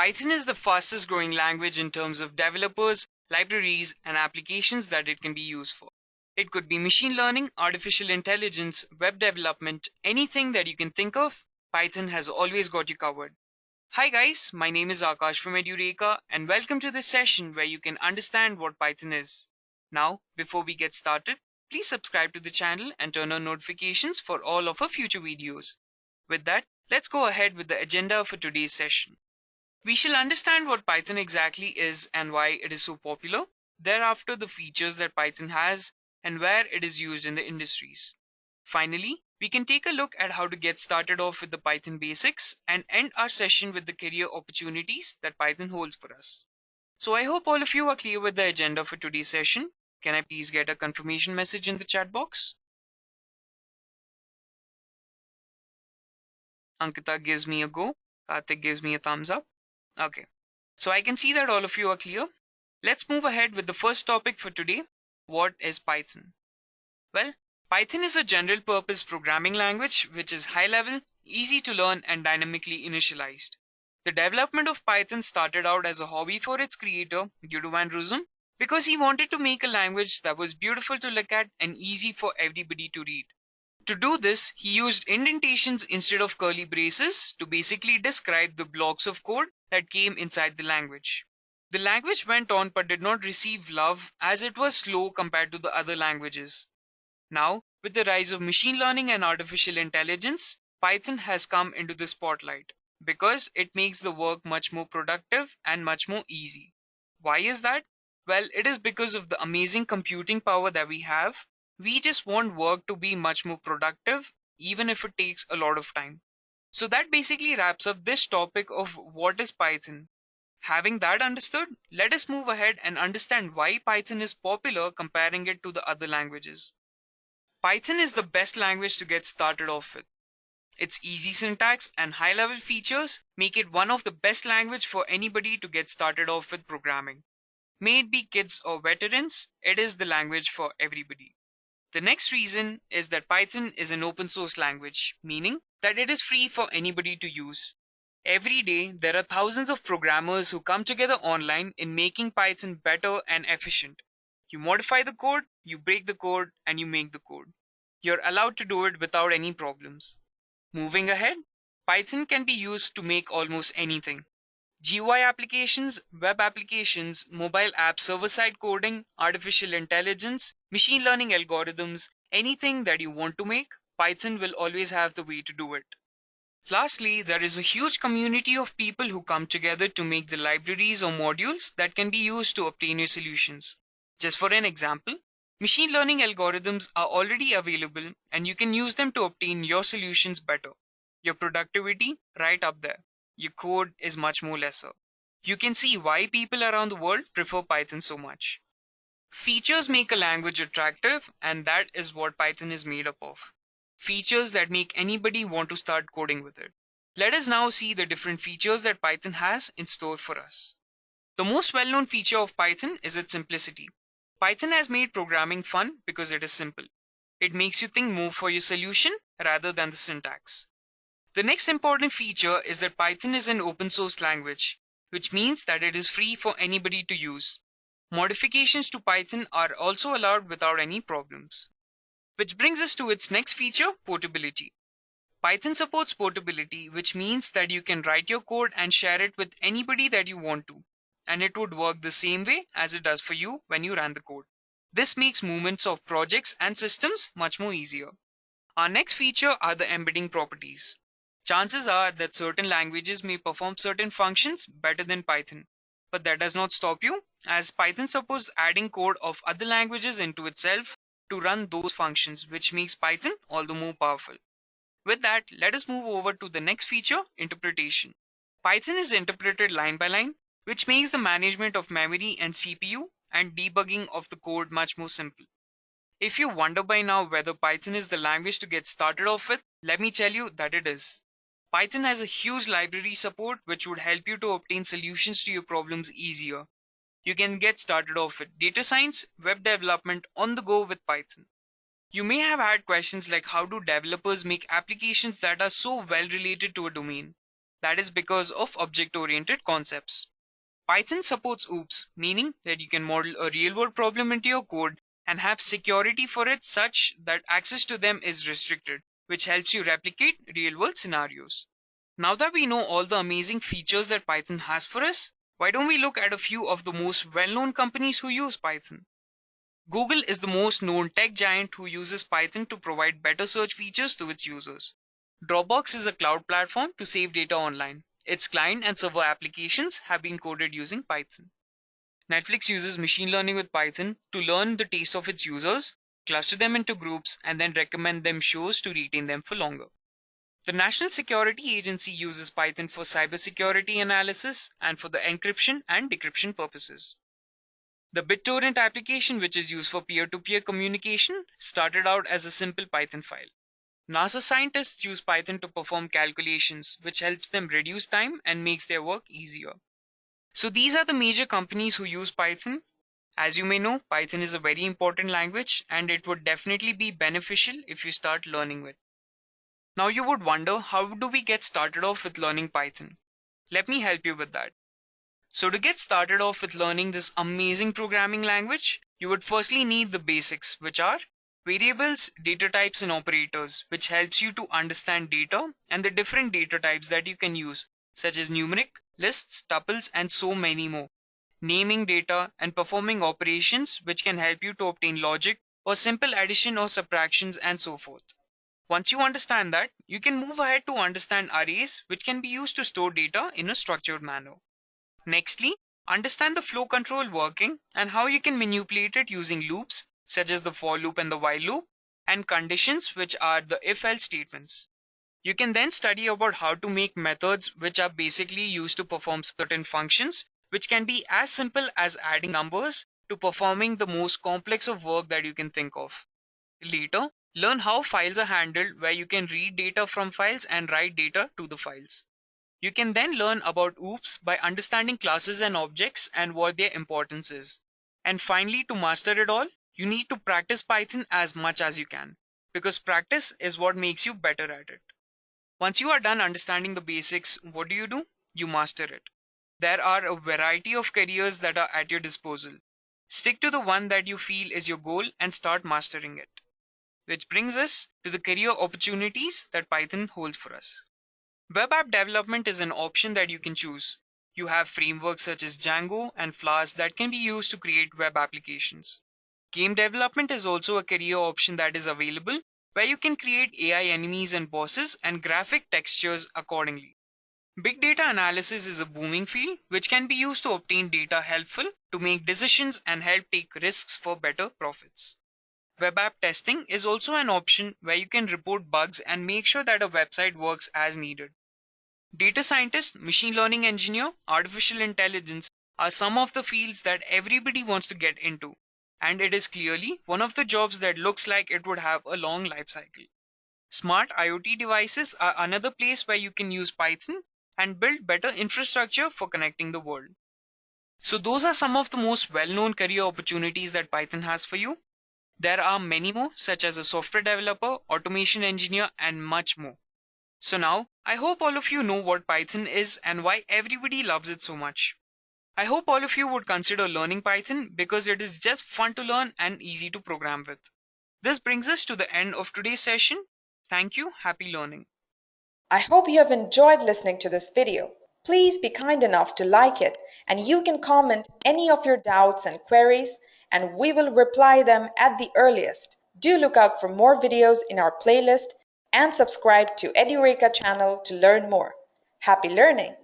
Python is the fastest growing language in terms of developers, libraries, and applications that it can be used for. It could be machine learning, artificial intelligence, web development, anything that you can think of, Python has always got you covered. Hi guys, my name is Akash from Edureka and welcome to this session where you can understand what Python is. Now, before we get started, please subscribe to the channel and turn on notifications for all of our future videos. With that, let's go ahead with the agenda for today's session. We shall understand what Python exactly is and why it is so popular, thereafter the features that Python has and where it is used in the industries. Finally, we can take a look at how to get started off with the Python basics and end our session with the career opportunities that Python holds for us. So I hope all of you are clear with the agenda for today's session. Can I please get a confirmation message in the chat box? Ankita gives me a go. Karthik gives me a thumbs up. Okay, so I can see that all of you are clear. Let's move ahead with the first topic for today. What is Python? Well, Python is a general purpose programming language which is high level, easy to learn, and dynamically initialized. The development of Python started out as a hobby for its creator, Guido van Rossum, because he wanted to make a language that was beautiful to look at and easy for everybody to read. To do this, he used indentations instead of curly braces to basically describe the blocks of code that came inside the language. The language went on but did not receive love as it was slow compared to the other languages. Now, with the rise of machine learning and artificial intelligence, Python has come into the spotlight because it makes the work much more productive and much more easy. Why is that? Well, it is because of the amazing computing power that we have. We just want work to be much more productive, even if it takes a lot of time. So that basically wraps up this topic of what is Python. Having that understood, let us move ahead and understand why Python is popular comparing it to the other languages. Python is the best language to get started off with. Its easy syntax and high-level features make it one of the best language for anybody to get started off with programming. May it be kids or veterans, it is the language for everybody. The next reason is that Python is an open source language, meaning that it is free for anybody to use. Every day, there are thousands of programmers who come together online in making Python better and efficient. You modify the code, you break the code, and you make the code. You're allowed to do it without any problems. Moving ahead, Python can be used to make almost anything. GUI applications, web applications, mobile app server-side coding, artificial intelligence, machine learning algorithms, anything that you want to make, Python will always have the way to do it. Lastly, there is a huge community of people who come together to make the libraries or modules that can be used to obtain your solutions. Just for an example, machine learning algorithms are already available and you can use them to obtain your solutions better. Your productivity right up there. Your code is much more lesser. You can see why people around the world prefer Python so much. Features make a language attractive, and that is what Python is made up of. Features that make anybody want to start coding with it. Let us now see the different features that Python has in store for us. The most well-known feature of Python is its simplicity. Python has made programming fun because it is simple. It makes you think more for your solution rather than the syntax. The next important feature is that Python is an open source language, which means that it is free for anybody to use. Modifications to Python are also allowed without any problems. Which brings us to its next feature, portability. Python supports portability, which means that you can write your code and share it with anybody that you want to, and it would work the same way as it does for you when you run the code. This makes movements of projects and systems much more easier. Our next feature are the embedding properties. Chances are that certain languages may perform certain functions better than Python, but that does not stop you, as Python supports adding code of other languages into itself to run those functions, which makes Python all the more powerful. With that, let us move over to the next feature, interpretation. Python is interpreted line by line, which makes the management of memory and CPU and debugging of the code much more simple. If you wonder by now whether Python is the language to get started off with, let me tell you that it is. Python has a huge library support which would help you to obtain solutions to your problems easier. You can get started off with data science, web development on the go with Python. You may have had questions like how do developers make applications that are so well related to a domain? That is because of object-oriented concepts. Python supports OOPS, meaning that you can model a real-world problem into your code and have security for it such that access to them is restricted, which helps you replicate real-world scenarios. Now that we know all the amazing features that Python has for us, why don't we look at a few of the most well-known companies who use Python? Google is the most known tech giant who uses Python to provide better search features to its users. Dropbox is a cloud platform to save data online. Its client and server applications have been coded using Python. Netflix uses machine learning with Python to learn the taste of its users, cluster them into groups, and then recommend them shows to retain them for longer. The National Security Agency uses Python for cybersecurity analysis and for the encryption and decryption purposes. The BitTorrent application, which is used for peer-to-peer communication, started out as a simple Python file. NASA scientists use Python to perform calculations, which helps them reduce time and makes their work easier. So these are the major companies who use Python. As you may know, Python is a very important language and it would definitely be beneficial if you start learning it. Now you would wonder, how do we get started off with learning Python? Let me help you with that. So to get started off with learning this amazing programming language, you would firstly need the basics, which are variables, data types, and operators, which helps you to understand data and the different data types that you can use, such as numeric, lists, tuples, and so many more. Naming data and performing operations, which can help you to obtain logic or simple addition or subtractions and so forth. Once you understand that, you can move ahead to understand arrays, which can be used to store data in a structured manner. Nextly, understand the flow control working and how you can manipulate it using loops such as the for loop and the while loop, and conditions, which are the if-else statements. You can then study about how to make methods which are basically used to perform certain functions, which can be as simple as adding numbers to performing the most complex of work that you can think of. Later, learn how files are handled, where you can read data from files and write data to the files. You can then learn about OOPS by understanding classes and objects and what their importance is. And finally, to master it all, you need to practice Python as much as you can, because practice is what makes you better at it. Once you are done understanding the basics, what do? You master it. There are a variety of careers that are at your disposal. Stick to the one that you feel is your goal and start mastering it. Which brings us to the career opportunities that Python holds for us. Web app development is an option that you can choose. You have frameworks such as Django and Flask that can be used to create web applications. Game development is also a career option that is available, where you can create AI enemies and bosses and graphic textures accordingly. Big data analysis is a booming field which can be used to obtain data helpful to make decisions and help take risks for better profits. Web app testing is also an option where you can report bugs and make sure that a website works as needed. Data scientist, machine learning engineer, artificial intelligence are some of the fields that everybody wants to get into, and it is clearly one of the jobs that looks like it would have a long life cycle. Smart IoT devices are another place where you can use Python and build better infrastructure for connecting the world. So those are some of the most well-known career opportunities that Python has for you. There are many more, such as a software developer, automation engineer, and much more. So now, I hope all of you know what Python is and why everybody loves it so much. I hope all of you would consider learning Python because it is just fun to learn and easy to program with. This brings us to the end of today's session. Thank you. Happy learning. I hope you have enjoyed listening to this video. Please be kind enough to like it, and you can comment any of your doubts and queries, and we will reply them at the earliest. Do look out for more videos in our playlist and subscribe to Edureka channel to learn more. Happy learning!